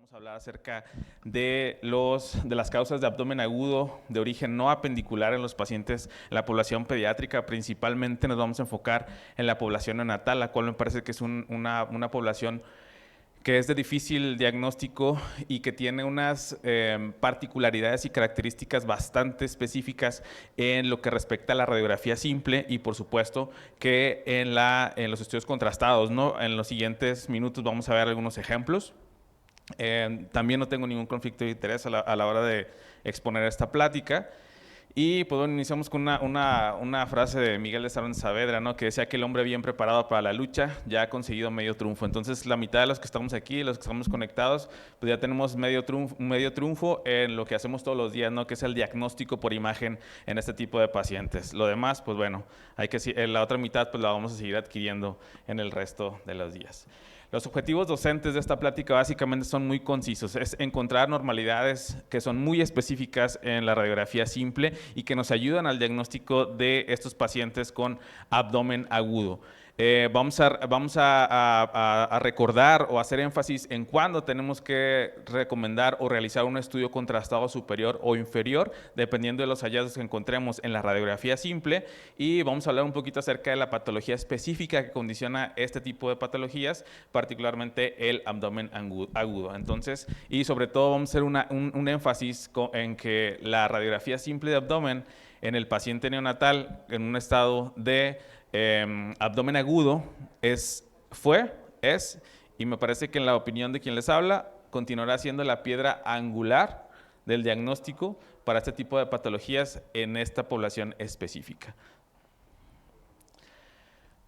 vamos a hablar acerca de las causas de abdomen agudo de origen no apendicular en los pacientes, en la población pediátrica. Principalmente nos vamos a enfocar en la población neonatal, la cual me parece que es una población que es de difícil diagnóstico y que tiene unas particularidades y características bastante específicas en lo que respecta a la radiografía simple y, por supuesto, que en los estudios contrastados, ¿no? En los siguientes minutos vamos a ver algunos ejemplos. También no tengo ningún conflicto de interés a la hora de exponer esta plática. Y pues bueno, iniciamos con una frase de Miguel de Cervantes Saavedra, ¿no? Que decía que el hombre bien preparado para la lucha ya ha conseguido medio triunfo. Entonces, la mitad de los que estamos aquí, los que estamos conectados, pues ya tenemos medio triunfo en lo que hacemos todos los días, ¿no? Que es el diagnóstico por imagen en este tipo de pacientes. Lo demás, pues bueno, la otra mitad pues la vamos a seguir adquiriendo en el resto de los días. Los objetivos docentes de esta plática básicamente son muy concisos, es encontrar normalidades que son muy específicas en la radiografía simple y que nos ayudan al diagnóstico de estos pacientes con abdomen agudo. Vamos a recordar o hacer énfasis en cuándo tenemos que recomendar o realizar un estudio contrastado superior o inferior, dependiendo de los hallazgos que encontremos en la radiografía simple, y vamos a hablar un poquito acerca de la patología específica que condiciona este tipo de patologías, particularmente el abdomen agudo. Entonces, y sobre todo vamos a hacer un énfasis en que la radiografía simple de abdomen en el paciente neonatal en un estado de abdomen agudo es y me parece que en la opinión de quien les habla continuará siendo la piedra angular del diagnóstico para este tipo de patologías en esta población específica.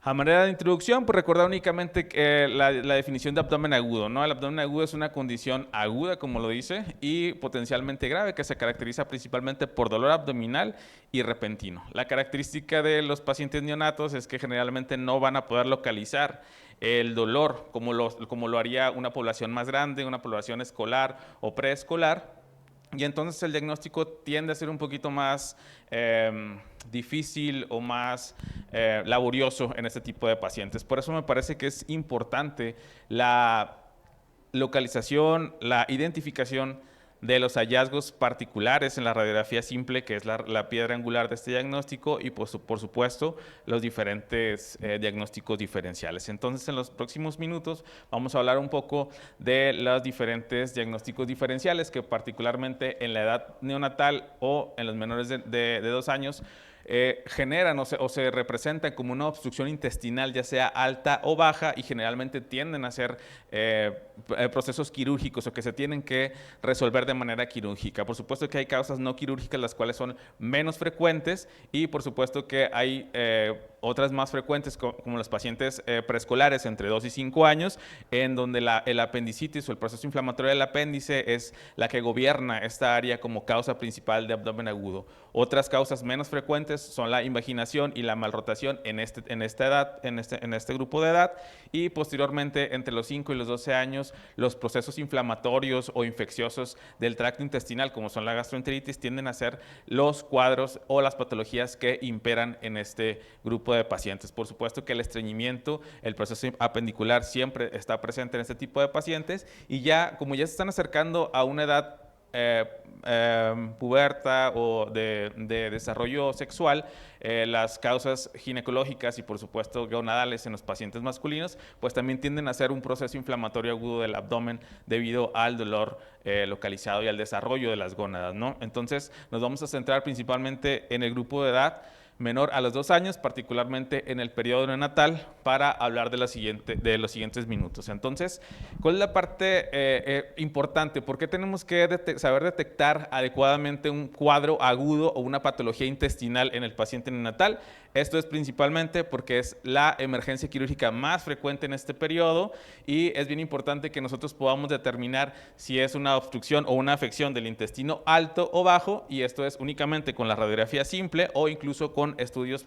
A manera de introducción, pues recordar únicamente la definición de abdomen agudo, ¿no? El abdomen agudo es una condición aguda, como lo dice, y potencialmente grave, que se caracteriza principalmente por dolor abdominal y repentino. La característica de los pacientes neonatos es que generalmente no van a poder localizar el dolor como lo haría una población más grande, una población escolar o preescolar. Y entonces el diagnóstico tiende a ser un poquito más difícil o más laborioso en este tipo de pacientes. Por eso me parece que es importante la localización, la identificación de los hallazgos particulares en la radiografía simple, que es la piedra angular de este diagnóstico, y por supuesto los diferentes diagnósticos diferenciales. Entonces, en los próximos minutos vamos a hablar un poco de los diferentes diagnósticos diferenciales que particularmente en la edad neonatal o en los menores de 2 años generan o se representan como una obstrucción intestinal, ya sea alta o baja, y generalmente tienden a ser procesos quirúrgicos o que se tienen que resolver de manera quirúrgica. Por supuesto que hay causas no quirúrgicas, las cuales son menos frecuentes, y por supuesto que hay otras más frecuentes, como los pacientes preescolares entre 2 y 5 años, en donde el apendicitis o el proceso inflamatorio del apéndice es la que gobierna esta área como causa principal de abdomen agudo. Otras causas menos frecuentes son la invaginación y la malrotación en este grupo de edad, y posteriormente entre los 5 y los 12 años los procesos inflamatorios o infecciosos del tracto intestinal, como son la gastroenteritis, tienden a ser los cuadros o las patologías que imperan en este grupo de pacientes. Por supuesto que el estreñimiento, el proceso apendicular siempre está presente en este tipo de pacientes, y como ya se están acercando a una edad puberta o de desarrollo sexual, las causas ginecológicas y por supuesto gonadales en los pacientes masculinos pues también tienden a ser un proceso inflamatorio agudo del abdomen debido al dolor localizado y al desarrollo de las gónadas, ¿no? Entonces nos vamos a centrar principalmente en el grupo de edad menor a los 2 años, particularmente en el periodo neonatal, para hablar de los siguientes minutos. Entonces, ¿cuál es la parte importante? ¿Por qué tenemos que saber detectar adecuadamente un cuadro agudo o una patología intestinal en el paciente neonatal? Esto es principalmente porque es la emergencia quirúrgica más frecuente en este periodo, y es bien importante que nosotros podamos determinar si es una obstrucción o una afección del intestino alto o bajo, y esto es únicamente con la radiografía simple o incluso con estudios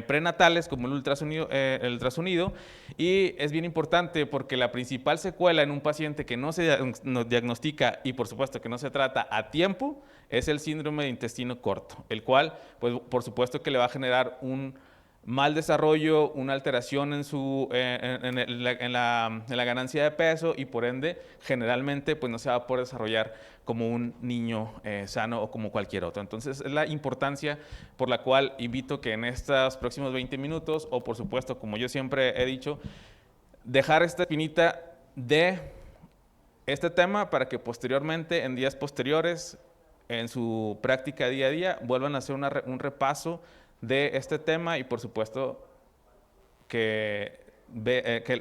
prenatales como el ultrasonido. Y es bien importante porque la principal secuela en un paciente que no se diagnostica y por supuesto que no se trata a tiempo es el síndrome de intestino corto, el cual, pues, por supuesto que le va a generar mal desarrollo, una alteración en la ganancia de peso y por ende generalmente pues no se va a poder desarrollar como un niño sano o como cualquier otro. Entonces es la importancia por la cual invito que en estos próximos 20 minutos o por supuesto como yo siempre he dicho, dejar esta espinita de este tema para que posteriormente en días posteriores en su práctica día a día vuelvan a hacer un repaso de este tema y por supuesto que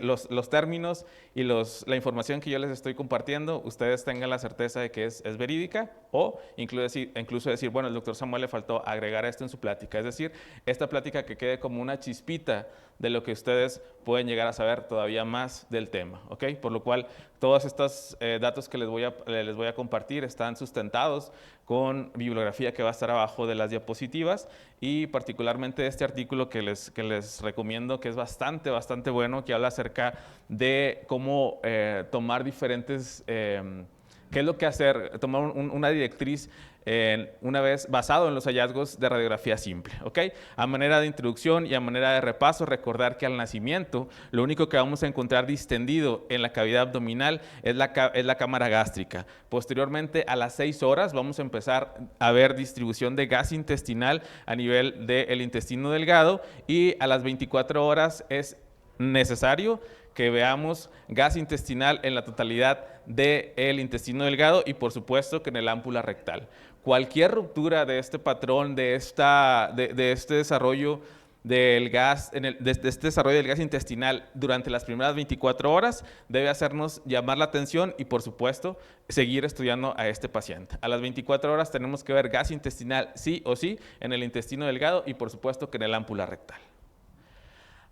los términos y la información que yo les estoy compartiendo, ustedes tengan la certeza de que es verídica o incluso decir, bueno, el doctor Samuel le faltó agregar esto en su plática. Es decir, esta plática que quede como una chispita de lo que ustedes pueden llegar a saber todavía más del tema, ¿ok? Por lo cual, todos estos datos que les voy a compartir están sustentados con bibliografía que va a estar abajo de las diapositivas y particularmente este artículo que les recomiendo, que es bastante bueno, que habla acerca de cómo tomar diferentes, qué es lo que hacer, tomar una directriz una vez basado en los hallazgos de radiografía simple, ¿ok? A manera de introducción y a manera de repaso, recordar que al nacimiento lo único que vamos a encontrar distendido en la cavidad abdominal es la cámara gástrica. Posteriormente, a las 6 horas vamos a empezar a ver distribución de gas intestinal a nivel del intestino delgado y a las 24 horas es necesario que veamos gas intestinal en la totalidad del intestino delgado y por supuesto que en el ámpula rectal. Cualquier ruptura de este patrón, de este desarrollo del gas, de este desarrollo del gas intestinal durante las primeras 24 horas debe hacernos llamar la atención y por supuesto seguir estudiando a este paciente. A las 24 horas tenemos que ver gas intestinal sí o sí en el intestino delgado y por supuesto que en el ámpula rectal.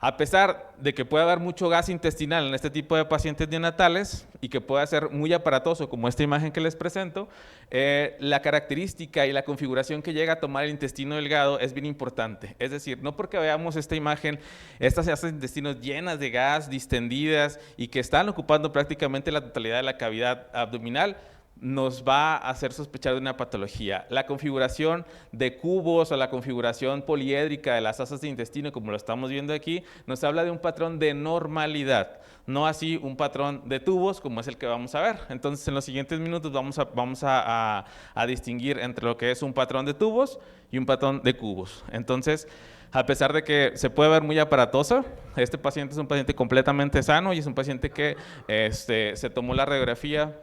A pesar de que puede haber mucho gas intestinal en este tipo de pacientes neonatales y que pueda ser muy aparatoso como esta imagen que les presento, la característica y la configuración que llega a tomar el intestino delgado es bien importante. Es decir, no porque veamos esta imagen, estas intestinos llenas de gas, distendidas y que están ocupando prácticamente la totalidad de la cavidad abdominal, nos va a hacer sospechar de una patología. La configuración de cubos o la configuración poliédrica de las asas de intestino, como lo estamos viendo aquí, nos habla de un patrón de normalidad, no así un patrón de tubos como es el que vamos a ver. Entonces, en los siguientes minutos vamos a distinguir entre lo que es un patrón de tubos y un patrón de cubos. Entonces, a pesar de que se puede ver muy aparatoso, este paciente es un paciente completamente sano y es un paciente que se tomó la radiografía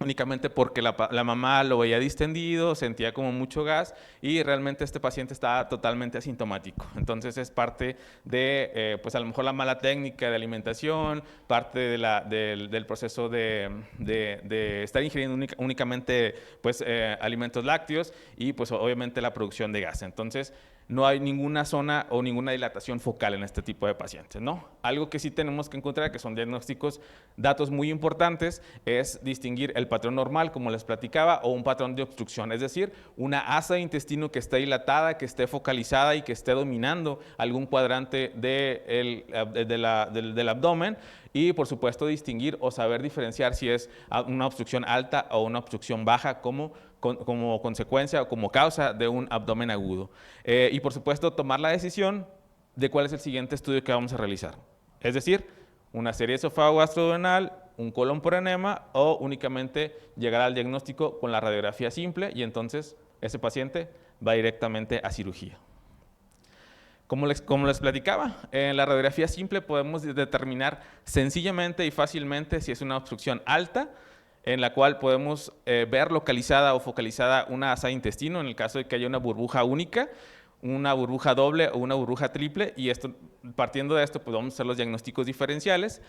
únicamente porque la mamá lo veía distendido, sentía como mucho gas y realmente este paciente estaba totalmente asintomático. Entonces es parte de, pues a lo mejor la mala técnica de alimentación, parte del proceso de estar ingiriendo únicamente pues, alimentos lácteos y pues obviamente la producción de gas. Entonces no hay ninguna zona o ninguna dilatación focal en este tipo de pacientes, ¿no? Algo que sí tenemos que encontrar, que son diagnósticos, datos muy importantes, es distinguir el patrón normal, como les platicaba, o un patrón de obstrucción, es decir, una asa de intestino que esté dilatada, que esté focalizada y que esté dominando algún cuadrante del abdomen y, por supuesto, distinguir o saber diferenciar si es una obstrucción alta o una obstrucción baja como consecuencia o como causa de un abdomen agudo. Y por supuesto tomar la decisión de cuál es el siguiente estudio que vamos a realizar. Es decir, una serie esofágo-gastroduodenal, un colon por enema o únicamente llegar al diagnóstico con la radiografía simple y entonces ese paciente va directamente a cirugía. Como les platicaba, en la radiografía simple podemos determinar sencillamente y fácilmente si es una obstrucción alta, en la cual podemos ver localizada o focalizada una asa de intestino en el caso de que haya una burbuja única, una burbuja doble o una burbuja triple y partiendo de esto pues vamos a hacer los diagnósticos diferenciales.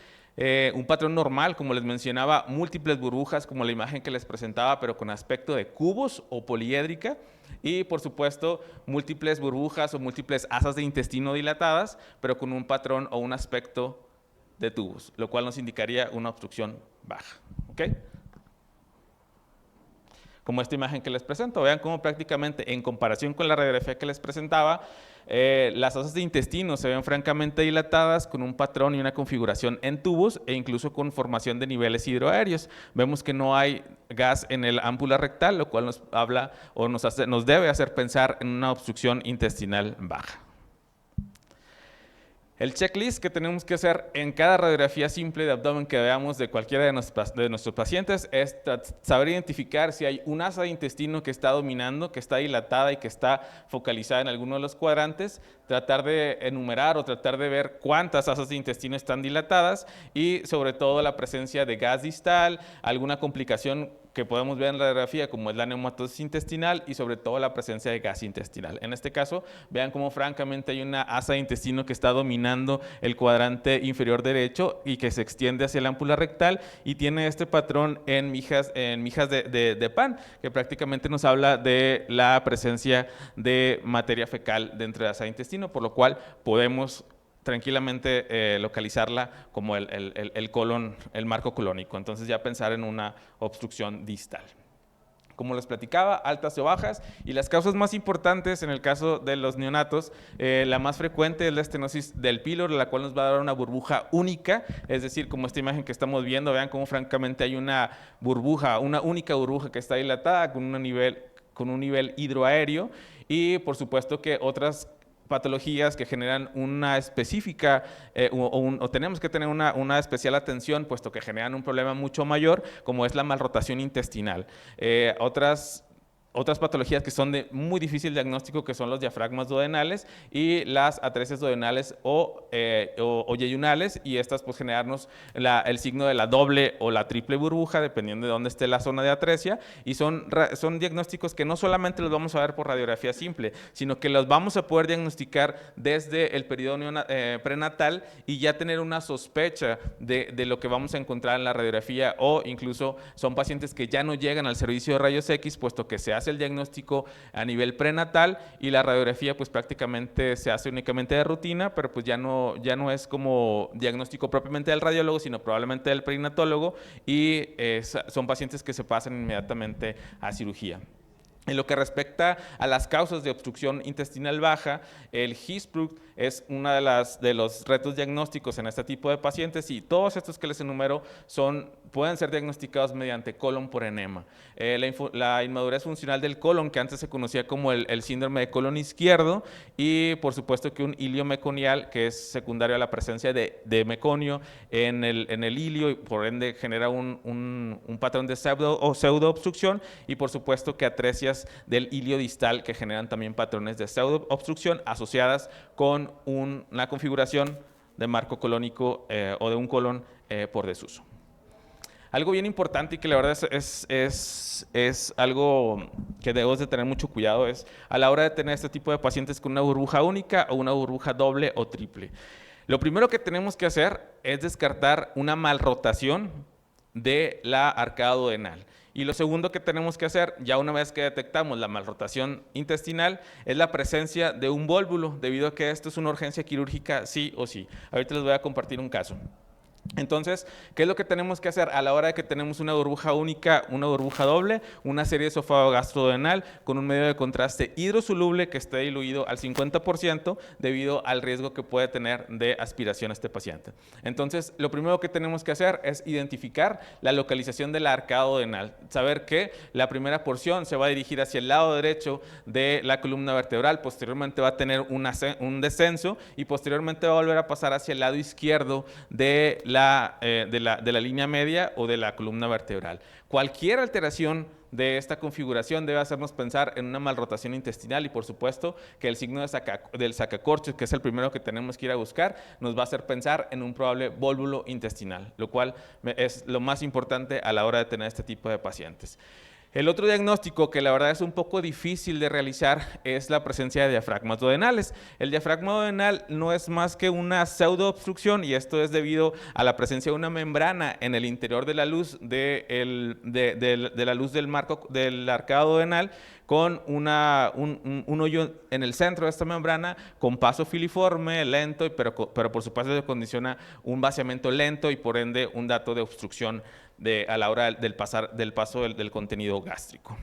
Un patrón normal, como les mencionaba, múltiples burbujas como la imagen que les presentaba pero con aspecto de cubos o poliédrica y por supuesto múltiples burbujas o múltiples asas de intestino dilatadas pero con un patrón o un aspecto de tubos, lo cual nos indicaría una obstrucción baja. ¿Okay? Como esta imagen que les presento, vean cómo prácticamente en comparación con la radiografía que les presentaba, las asas de intestino se ven francamente dilatadas con un patrón y una configuración en tubos e incluso con formación de niveles hidroaéreos. Vemos que no hay gas en el ámpula rectal, lo cual nos habla o nos debe hacer pensar en una obstrucción intestinal baja. El checklist que tenemos que hacer en cada radiografía simple de abdomen que veamos de cualquiera de nuestros pacientes es saber identificar si hay un asa de intestino que está dominando, que está dilatada y que está focalizada en alguno de los cuadrantes, tratar de enumerar o tratar de ver cuántas asas de intestino están dilatadas y sobre todo la presencia de gas distal, alguna complicación que podemos ver en la radiografía como es la neumatosis intestinal y sobre todo la presencia de gas intestinal. En este caso, vean cómo francamente hay una asa de intestino que está dominando el cuadrante inferior derecho y que se extiende hacia la ámpula rectal y tiene este patrón en migas de pan, que prácticamente nos habla de la presencia de materia fecal dentro de la asa de intestino, por lo cual podemos tranquilamente localizarla como el colon, el marco colónico. Entonces ya pensar en una obstrucción distal. Como les platicaba, altas o bajas, y las causas más importantes en el caso de los neonatos, la más frecuente es la estenosis del píloro, la cual nos va a dar una burbuja única, es decir, como esta imagen que estamos viendo, vean cómo francamente hay una burbuja, una única burbuja que está dilatada con un nivel hidroaéreo, y por supuesto que otras patologías que generan una específica o tenemos que tener una especial atención, puesto que generan un problema mucho mayor, como es la malrotación intestinal. Otras patologías que son de muy difícil diagnóstico, que son los diafragmas duodenales y las atresias duodenales o yeyunales, y estas pues generarnos el signo de la doble o la triple burbuja, dependiendo de dónde esté la zona de atresia, y son diagnósticos que no solamente los vamos a ver por radiografía simple, sino que los vamos a poder diagnosticar desde el periodo prenatal y ya tener una sospecha de lo que vamos a encontrar en la radiografía, o incluso son pacientes que ya no llegan al servicio de rayos X, puesto que se hace el diagnóstico a nivel prenatal y la radiografía pues prácticamente se hace únicamente de rutina, pero pues ya no es como diagnóstico propiamente del radiólogo, sino probablemente del perinatólogo, y son pacientes que se pasan inmediatamente a cirugía. En lo que respecta a las causas de obstrucción intestinal baja, el Hirsbruch es uno de los retos diagnósticos en este tipo de pacientes, y todos estos que les enumero pueden ser diagnosticados mediante colon por enema. La inmadurez funcional del colon, que antes se conocía como el síndrome de colon izquierdo, y por supuesto que un hilio meconial, que es secundario a la presencia de meconio en el hilio, y por ende genera un patrón de pseudo obstrucción, y por supuesto que atresias del hilio distal, que generan también patrones de pseudo obstrucción asociadas con una configuración de marco colónico o de un colon por desuso. Algo bien importante y que la verdad es algo que debemos de tener mucho cuidado es a la hora de tener este tipo de pacientes con una burbuja única o una burbuja doble o triple. Lo primero que tenemos que hacer es descartar una malrotación de la arcada duodenal. Y lo segundo que tenemos que hacer, ya una vez que detectamos la malrotación intestinal, es la presencia de un vólvulo, debido a que esto es una urgencia quirúrgica sí o sí. Ahorita les voy a compartir un caso. Entonces, ¿qué es lo que tenemos que hacer a la hora de que tenemos una burbuja única, una burbuja doble, una serie de esófago gastrodenal con un medio de contraste hidrosoluble que esté diluido al 50% debido al riesgo que puede tener de aspiración este paciente? Entonces, lo primero que tenemos que hacer es identificar la localización de la arcada duodenal, saber que la primera porción se va a dirigir hacia el lado derecho de la columna vertebral, posteriormente va a tener un descenso y posteriormente va a volver a pasar hacia el lado izquierdo de la línea media o de la columna vertebral. Cualquier alteración de esta configuración debe hacernos pensar en una malrotación intestinal, y por supuesto que el signo del sacacorchos, que es el primero que tenemos que ir a buscar, nos va a hacer pensar en un probable vólvulo intestinal, lo cual es lo más importante a la hora de tener este tipo de pacientes. El otro diagnóstico, que la verdad es un poco difícil de realizar, es la presencia de diafragmas duodenales. El diafragma duodenal no es más que una pseudoobstrucción, y esto es debido a la presencia de una membrana en el interior de la luz de la luz del marco del arcado duodenal, con un hoyo en el centro de esta membrana con paso filiforme, lento, pero por supuesto se condiciona un vaciamiento lento y por ende un dato de obstrucción a la hora del paso del contenido gástrico.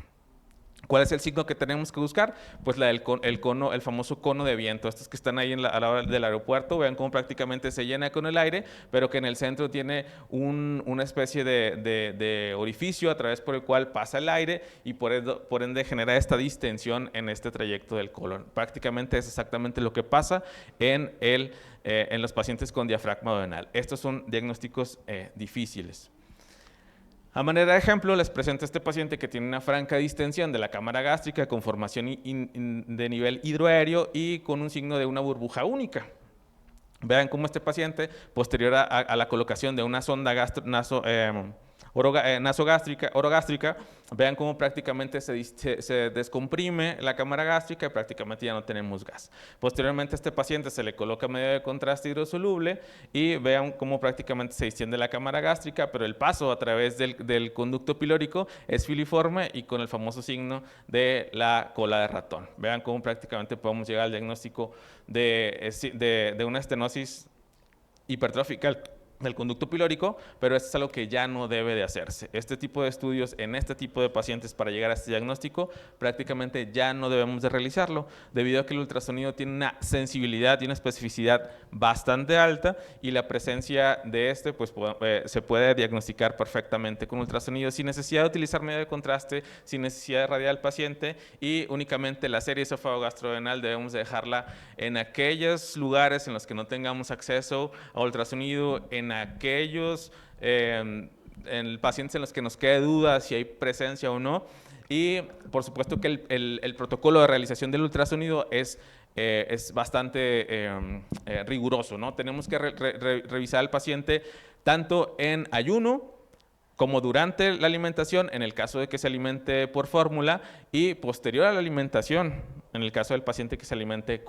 ¿Cuál es el signo que tenemos que buscar? Pues el famoso cono de viento. Estos que están ahí a la hora del aeropuerto, vean cómo prácticamente se llena con el aire, pero que en el centro tiene una especie de orificio a través por el cual pasa el aire y por ende genera esta distensión en este trayecto del colon. Prácticamente es exactamente lo que pasa en el en los pacientes con diafragma duodenal. Estos son diagnósticos difíciles. A manera de ejemplo, les presento a este paciente que tiene una franca distensión de la cámara gástrica con formación de nivel hidroaéreo y con un signo de una burbuja única. Vean cómo este paciente, posterior a la colocación de una sonda orogástrica, vean cómo prácticamente se descomprime la cámara gástrica y prácticamente ya no tenemos gas. Posteriormente a este paciente se le coloca medio de contraste hidrosoluble y vean cómo prácticamente se distiende la cámara gástrica, pero el paso a través del conducto pilórico es filiforme y con el famoso signo de la cola de ratón. Vean cómo prácticamente podemos llegar al diagnóstico de una estenosis hipertrófica del conducto pilórico, pero esto es algo que ya no debe de hacerse. Este tipo de estudios en este tipo de pacientes para llegar a este diagnóstico prácticamente ya no debemos de realizarlo, debido a que el ultrasonido tiene una sensibilidad y una especificidad bastante alta y la presencia de pues, se puede diagnosticar perfectamente con ultrasonido sin necesidad de utilizar medio de contraste, sin necesidad de radiar al paciente y únicamente la serie esófago-gastrodenal debemos de dejarla en aquellos lugares en los que no tengamos acceso a ultrasonido, en aquellos pacientes en los que nos quede duda si hay presencia o no. Y por supuesto que el protocolo de realización del ultrasonido es bastante riguroso, ¿no? Tenemos que revisar al paciente tanto en ayuno como durante la alimentación, en el caso de que se alimente por fórmula, y posterior a la alimentación, en el caso del paciente que se alimente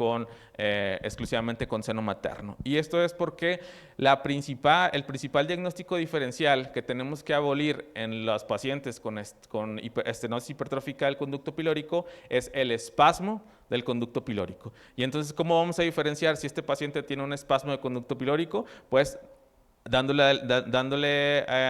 exclusivamente con seno materno. Y esto es porque el principal diagnóstico diferencial que tenemos que abolir en los pacientes con estenosis hipertrófica del conducto pilórico es el espasmo del conducto pilórico. Y entonces, ¿cómo vamos a diferenciar si este paciente tiene un espasmo de conducto pilórico? Pues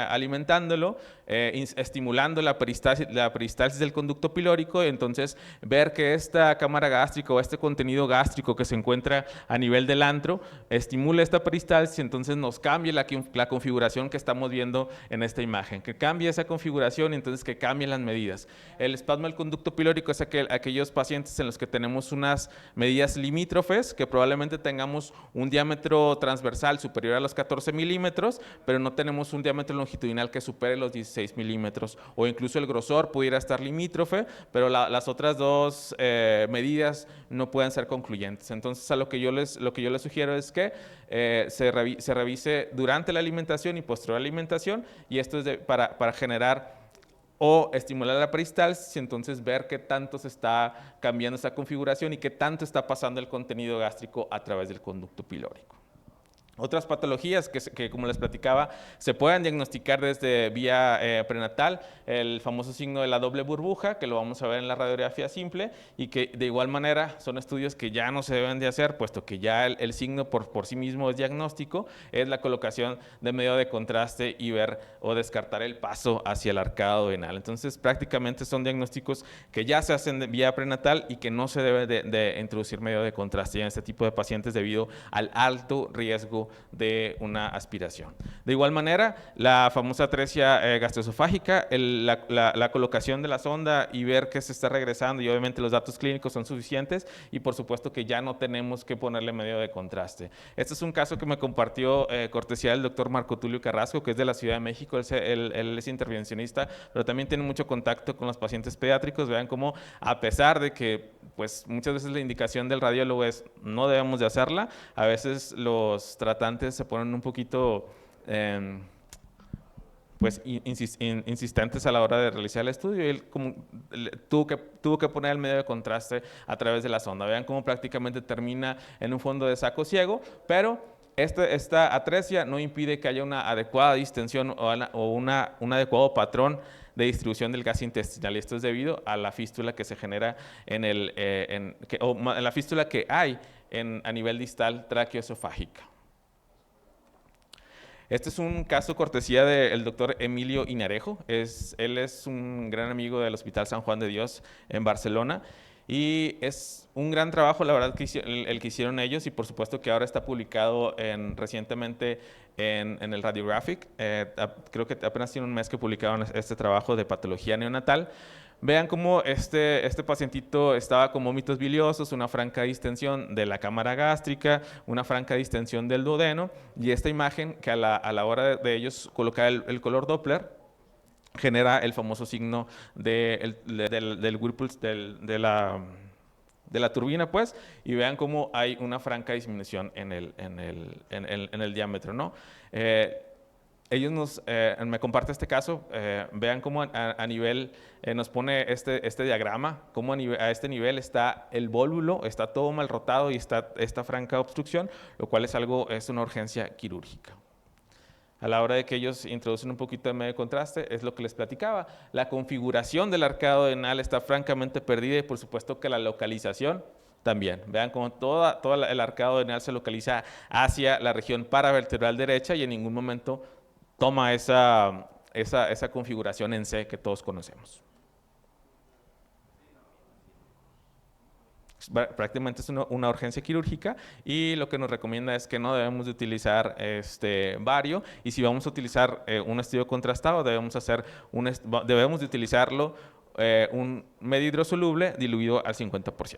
alimentándolo, estimulando la peristalsis del conducto pilórico, y entonces ver que esta cámara gástrica o este contenido gástrico que se encuentra a nivel del antro estimula esta peristalsis, entonces nos cambie la configuración que estamos viendo en esta imagen, que cambie esa configuración y entonces que cambien las medidas. El espasmo del conducto pilórico es aquellos pacientes en los que tenemos unas medidas limítrofes, que probablemente tengamos un diámetro transversal superior a los 14 milímetros, pero no tenemos un diámetro longitudinal que supere los 16 milímetros, o incluso el grosor pudiera estar limítrofe, pero las otras dos medidas no pueden ser concluyentes. Entonces, lo que yo les sugiero es que se revise durante la alimentación y posterior a la alimentación, y esto es para generar o estimular la peristalsis y entonces ver qué tanto se está cambiando esa configuración y qué tanto está pasando el contenido gástrico a través del conducto pilórico. Otras patologías que, como les platicaba, se pueden diagnosticar desde vía prenatal, el famoso signo de la doble burbuja, que lo vamos a ver en la radiografía simple, y que de igual manera son estudios que ya no se deben de hacer, puesto que ya el signo por sí mismo es diagnóstico, es la colocación de medio de contraste y ver o descartar el paso hacia el arcado duodenal. Entonces, prácticamente son diagnósticos que ya se hacen de vía prenatal y que no se debe de introducir medio de contraste en este tipo de pacientes debido al alto riesgo de una aspiración. De igual manera, la famosa atresia gastroesofágica, la colocación de la sonda y ver que se está regresando, y obviamente los datos clínicos son suficientes, y por supuesto que ya no tenemos que ponerle medio de contraste. Este es un caso que me compartió cortesía del doctor Marco Tulio Carrasco, que es de la Ciudad de México. Él es intervencionista, pero también tiene mucho contacto con los pacientes pediátricos. Vean cómo, a pesar de que pues muchas veces la indicación del radiólogo es no debemos de hacerla, a veces los tratantes se ponen un poquito pues insistentes a la hora de realizar el estudio, y él tuvo que poner el medio de contraste a través de la sonda. Vean cómo prácticamente termina en un fondo de saco ciego, pero esta atresia no impide que haya una adecuada distensión o un adecuado patrón de distribución del gas intestinal, y esto es debido a la fístula que se genera en la fístula que hay a nivel distal tráqueo-esofágica. Este es un caso cortesía del doctor Emilio Inarejo. Él es un gran amigo del Hospital San Juan de Dios en Barcelona, y es un gran trabajo, la verdad, el que hicieron ellos, y por supuesto que ahora está publicado recientemente en el Radiographic. Creo que apenas tiene un mes que publicaron este trabajo de patología neonatal. Vean cómo este pacientito estaba con vómitos biliosos, una franca distensión de la cámara gástrica, una franca distensión del duodeno, y esta imagen que a la hora de ellos colocar el color Doppler, genera el famoso signo del Whirlpool, de la turbina, pues, y vean cómo hay una franca disminución en el diámetro, ¿no? Ellos me comparte este caso, vean cómo a nivel, nos pone este diagrama, cómo a este nivel está el vólvulo, está todo mal rotado y está esta franca obstrucción, lo cual es una urgencia quirúrgica. A la hora de que ellos introducen un poquito de medio contraste, es lo que les platicaba. La configuración del arcado aduodenal está francamente perdida y por supuesto que la localización también. Vean cómo todo el arcado aduodenal se localiza hacia la región paravertebral derecha y en ningún momento toma esa configuración en C que todos conocemos. Prácticamente es una urgencia quirúrgica y lo que nos recomienda es que no debemos de utilizar bario, y si vamos a utilizar un estudio contrastado debemos de utilizarlo un medio hidrosoluble diluido al 50%.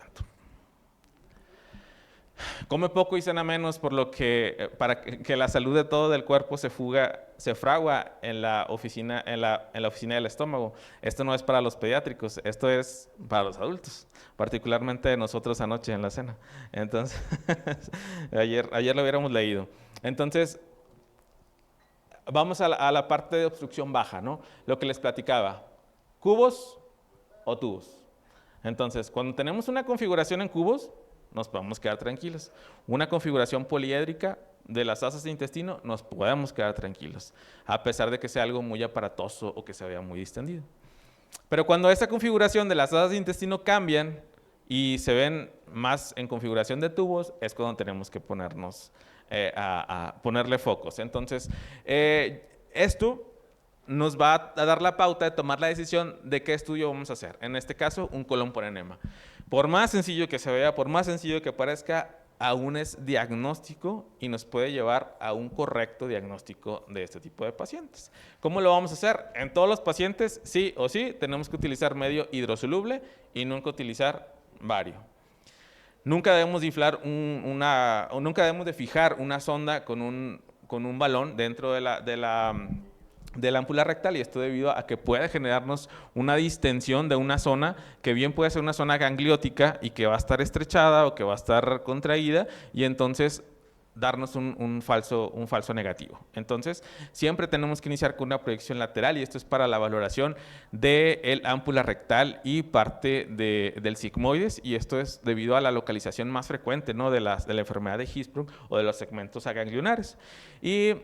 Come poco y cena menos, por lo que para que la salud de todo el cuerpo se fragua en la oficina del estómago. Esto no es para los pediátricos, esto es para los adultos, particularmente nosotros anoche en la cena. Entonces, ayer lo hubiéramos leído. Entonces, vamos a la parte de obstrucción baja, ¿no? Lo que les platicaba, cubos o tubos. Entonces, cuando tenemos una configuración en cubos, nos podemos quedar tranquilos. Una configuración poliédrica de las asas de intestino, nos podemos quedar tranquilos, a pesar de que sea algo muy aparatoso o que se vea muy distendido. Pero cuando esta configuración de las asas de intestino cambian y se ven más en configuración de tubos, es cuando tenemos que ponernos a ponerle focos. Entonces, esto nos va a dar la pauta de tomar la decisión de qué estudio vamos a hacer. En este caso, un colon por enema. Por más sencillo que se vea, por más sencillo que parezca, aún es diagnóstico y nos puede llevar a un correcto diagnóstico de este tipo de pacientes. ¿Cómo lo vamos a hacer? En todos los pacientes, sí o sí, tenemos que utilizar medio hidrosoluble y nunca utilizar bario. Nunca debemos nunca debemos de fijar una sonda con un balón dentro de la ámpula rectal, y esto debido a que puede generarnos una distensión de una zona que bien puede ser una zona gangliótica y que va a estar estrechada o que va a estar contraída, y entonces darnos un falso negativo. Entonces, siempre tenemos que iniciar con una proyección lateral, y esto es para la valoración del ámpula rectal y parte del sigmoides, y esto es debido a la localización más frecuente, ¿no?, de la enfermedad de Hirschsprung o de los segmentos aganglionares. Y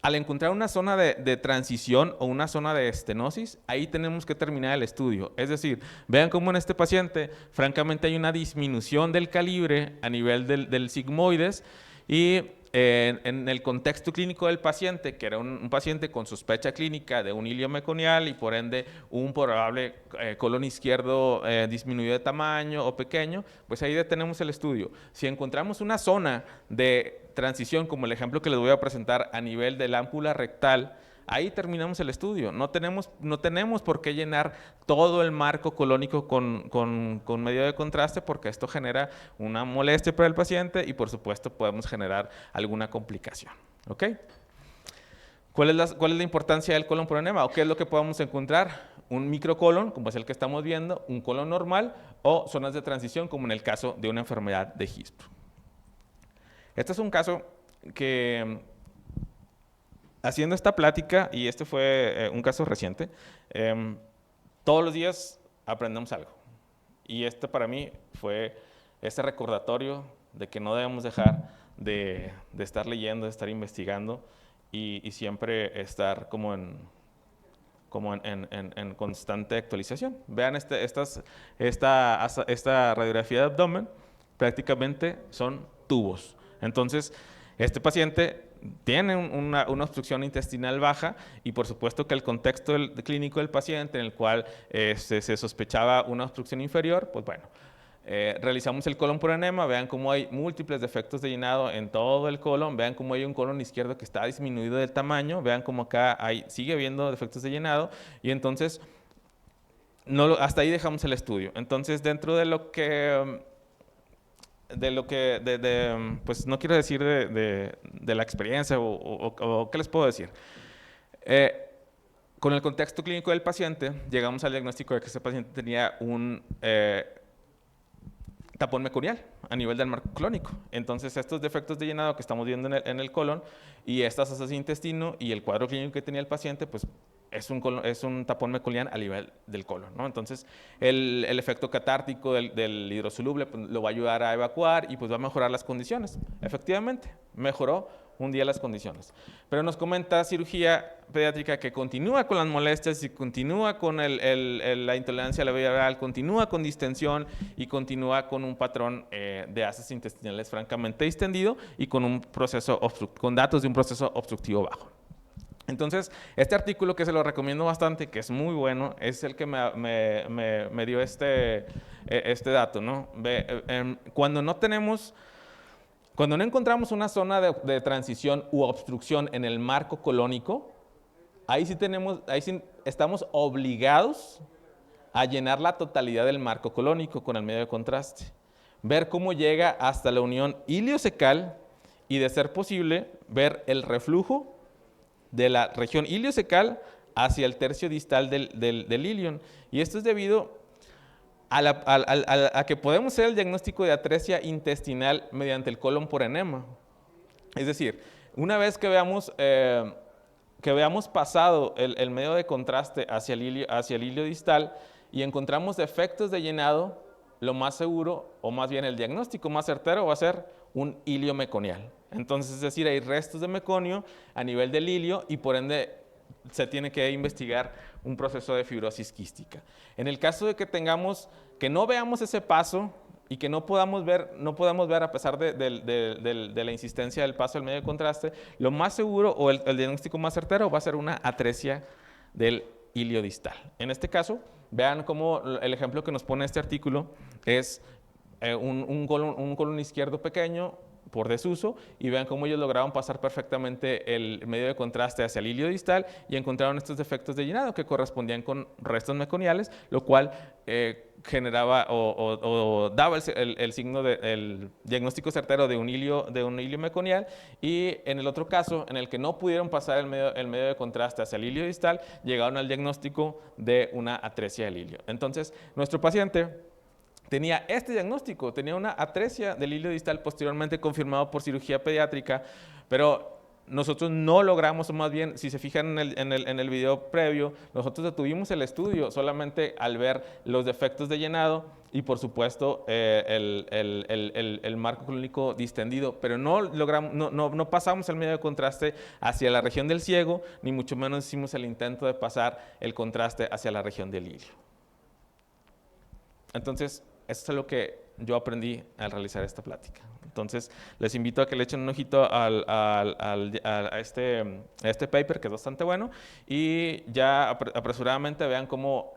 al encontrar una zona de transición o una zona de estenosis, ahí tenemos que terminar el estudio. Es decir, vean cómo en este paciente, francamente, hay una disminución del calibre a nivel del sigmoides, y en el contexto clínico del paciente, que era un paciente con sospecha clínica de un ilio meconial y por ende un probable colon izquierdo disminuido de tamaño o pequeño, pues ahí detenemos el estudio. Si encontramos una zona de transición, como el ejemplo que les voy a presentar a nivel del ámpula rectal, ahí terminamos el estudio. No tenemos por qué llenar todo el marco colónico con medio de contraste, porque esto genera una molestia para el paciente y por supuesto podemos generar alguna complicación. ¿Ok? ¿Cuál es la importancia del colon por enema? ¿O qué es lo que podemos encontrar? Un microcolon, como es el que estamos viendo, un colon normal, o zonas de transición, como en el caso de una enfermedad de Hirschsprung. Este es un caso que, haciendo esta plática, y este fue un caso reciente, todos los días aprendemos algo. Y este para mí fue este recordatorio de que no debemos dejar de estar leyendo, de estar investigando y siempre estar como en constante actualización. Vean esta radiografía de abdomen, prácticamente son tubos. Entonces, este paciente tiene una obstrucción intestinal baja, y por supuesto que el contexto clínico del paciente, en el cual se sospechaba una obstrucción inferior, pues bueno, realizamos el colon por enema. Vean cómo hay múltiples defectos de llenado en todo el colon. Vean cómo hay un colon izquierdo que está disminuido del tamaño. Vean cómo acá sigue habiendo defectos de llenado, y entonces no, hasta ahí dejamos el estudio. Entonces, dentro de lo que, pues no quiero decir de la experiencia o qué les puedo decir. Con el contexto clínico del paciente, llegamos al diagnóstico de que ese paciente tenía un tapón meconial a nivel del marco colónico. Entonces, estos defectos de llenado que estamos viendo en el colon y estas asas de intestino y el cuadro clínico que tenía el paciente, pues es un tapón meconial a nivel del colon, ¿no? Entonces, el efecto catártico del hidrosoluble pues, lo va a ayudar a evacuar y pues va a mejorar las condiciones. Efectivamente, mejoró un día las condiciones. Pero nos comenta cirugía pediátrica que continúa con las molestias y continúa con la intolerancia a la vía oral, continúa con distensión y continúa con un patrón de asas intestinales francamente distendido y con un proceso con datos de un proceso obstructivo bajo. Entonces, este artículo que se lo recomiendo bastante, que es muy bueno, es el que me dio este dato, ¿no? Cuando no encontramos una zona de transición u obstrucción en el marco colónico, ahí sí estamos obligados a llenar la totalidad del marco colónico con el medio de contraste. Ver cómo llega hasta la unión iliocecal y, de ser posible, ver el reflujo de la región iliocecal hacia el tercio distal del ilion. Y esto es debido a que podemos hacer el diagnóstico de atresia intestinal mediante el colon por enema. Es decir, una vez que veamos pasado el medio de contraste hacia el ilio distal y encontramos defectos de llenado, lo más seguro, o más bien el diagnóstico más certero, va a ser un ilio meconial. Entonces, es decir, hay restos de meconio a nivel del ilio y por ende se tiene que investigar un proceso de fibrosis quística. En el caso de que no veamos ese paso y que no podamos ver a pesar de la insistencia del paso del medio de contraste, lo más seguro o el diagnóstico más certero va a ser una atresia del ilio distal. En este caso, vean cómo el ejemplo que nos pone este artículo es un colon izquierdo pequeño por desuso, y vean cómo ellos lograron pasar perfectamente el medio de contraste hacia el ilio distal y encontraron estos defectos de llenado que correspondían con restos meconiales, lo cual generaba o daba el signo del diagnóstico certero de un ilio meconial. Y en el otro caso, en el que no pudieron pasar el medio de contraste hacia el ilio distal, llegaron al diagnóstico de una atresia del ilio. Entonces, nuestro paciente tenía este diagnóstico, tenía una atresia del ilio distal posteriormente confirmado por cirugía pediátrica, pero nosotros no logramos, o más bien, si se fijan en el video previo, nosotros detuvimos el estudio solamente al ver los defectos de llenado y, por supuesto, el marco clínico distendido, pero no pasamos el medio de contraste hacia la región del ciego, ni mucho menos hicimos el intento de pasar el contraste hacia la región del ilio. Entonces, eso es lo que yo aprendí al realizar esta plática. Entonces, les invito a que le echen un ojito a este paper, que es bastante bueno, y ya apresuradamente vean cómo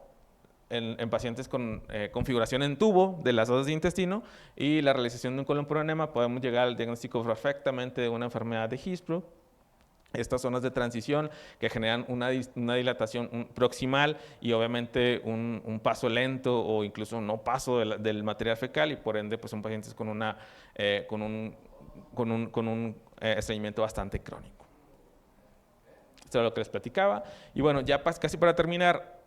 en pacientes con configuración en tubo de las asas de intestino y la realización de un colon por enema podemos llegar al diagnóstico perfectamente de una enfermedad de Hirschsprung. Estas zonas de transición que generan una dilatación proximal y obviamente un paso lento o incluso no paso del material fecal, y por ende pues son pacientes con un estreñimiento bastante crónico. Esto es lo que les platicaba. Y bueno, ya casi para terminar,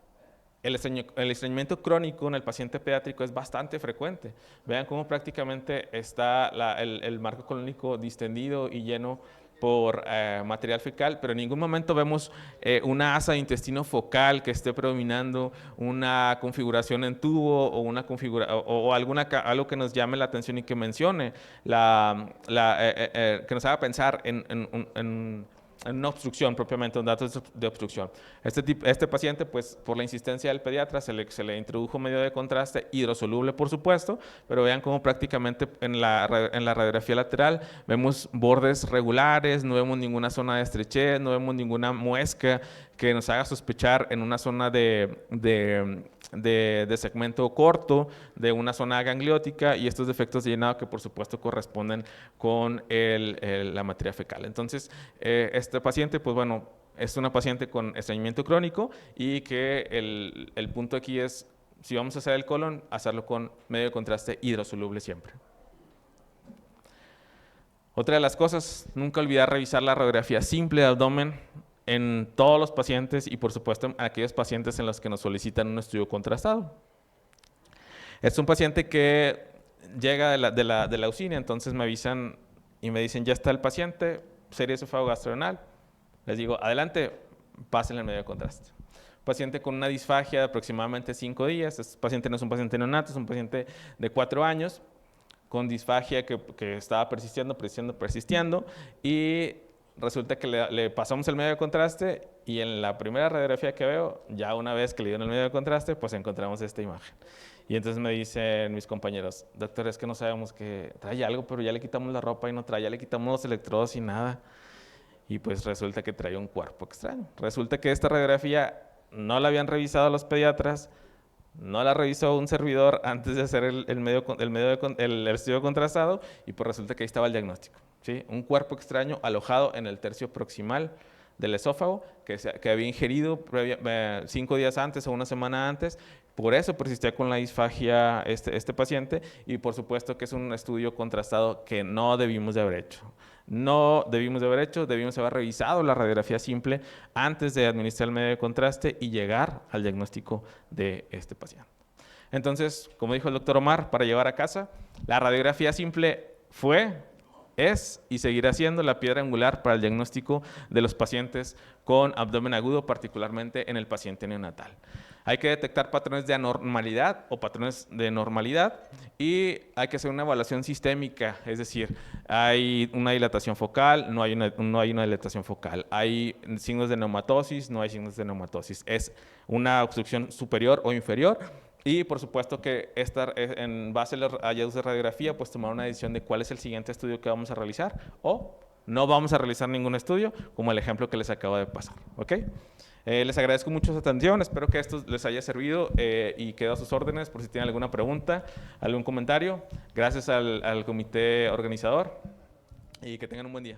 el estreñimiento crónico en el paciente pediátrico es bastante frecuente. Vean cómo prácticamente está el marco colónico distendido y lleno por material fecal, pero en ningún momento vemos una asa de intestino focal que esté predominando, una configuración en tubo o algo que nos llame la atención y que mencione, que nos haga pensar en una obstrucción propiamente, un dato de obstrucción. Este paciente, pues por la insistencia del pediatra, se le introdujo medio de contraste hidrosoluble, por supuesto, pero vean cómo prácticamente en la radiografía lateral vemos bordes regulares, no vemos ninguna zona de estrechez, no vemos ninguna muesca que nos haga sospechar en una zona de segmento corto, de una zona gangliótica, y estos defectos de llenado que por supuesto corresponden con la materia fecal. Entonces, este paciente, pues bueno, es una paciente con estreñimiento crónico y que el punto aquí es, si vamos a hacer el colon, hacerlo con medio de contraste hidrosoluble siempre. Otra de las cosas, nunca olvidar revisar la radiografía simple de abdomen en todos los pacientes y por supuesto en aquellos pacientes en los que nos solicitan un estudio contrastado. Es un paciente que llega de la UCINE, entonces me avisan y me dicen, ya está el paciente, serie esofágico-gastrorenal. Les digo, adelante, pásenle el medio de contraste. Paciente con una disfagia de aproximadamente 5 días. Este paciente no es un paciente neonato, es un paciente de 4 años con disfagia que estaba persistiendo y resulta que le pasamos el medio de contraste y en la primera radiografía que veo, ya una vez que le dieron el medio de contraste, pues encontramos esta imagen. Y entonces me dicen mis compañeros, doctor, es que no sabemos que trae algo, pero ya le quitamos la ropa y no trae, ya le quitamos los electrodos y nada. Y pues resulta que trae un cuerpo extraño. Resulta que esta radiografía no la habían revisado los pediatras, no la revisó un servidor antes de hacer el estudio contrastado y pues resulta que ahí estaba el diagnóstico, ¿sí? Un cuerpo extraño alojado en el tercio proximal del esófago que había ingerido 5 días antes o una semana antes. Por eso persistía con la disfagia este paciente y por supuesto que es un estudio contrastado que no debimos de haber hecho. No debimos de haber hecho, debimos haber revisado la radiografía simple antes de administrar el medio de contraste y llegar al diagnóstico de este paciente. Entonces, como dijo el doctor Omar, para llevar a casa, la radiografía simple es y seguirá siendo la piedra angular para el diagnóstico de los pacientes con abdomen agudo, particularmente en el paciente neonatal. Hay que detectar patrones de anormalidad o patrones de normalidad y hay que hacer una evaluación sistémica, es decir, hay una dilatación focal, no hay una dilatación focal, hay signos de neumatosis, no hay signos de neumatosis, es una obstrucción superior o inferior. Y por supuesto que en base a los hallazgos de radiografía, pues tomar una decisión de cuál es el siguiente estudio que vamos a realizar o no vamos a realizar ningún estudio, como el ejemplo que les acabo de pasar. ¿Ok? Les agradezco mucho su atención, espero que esto les haya servido y quedo a sus órdenes por si tienen alguna pregunta, algún comentario. Gracias al comité organizador y que tengan un buen día.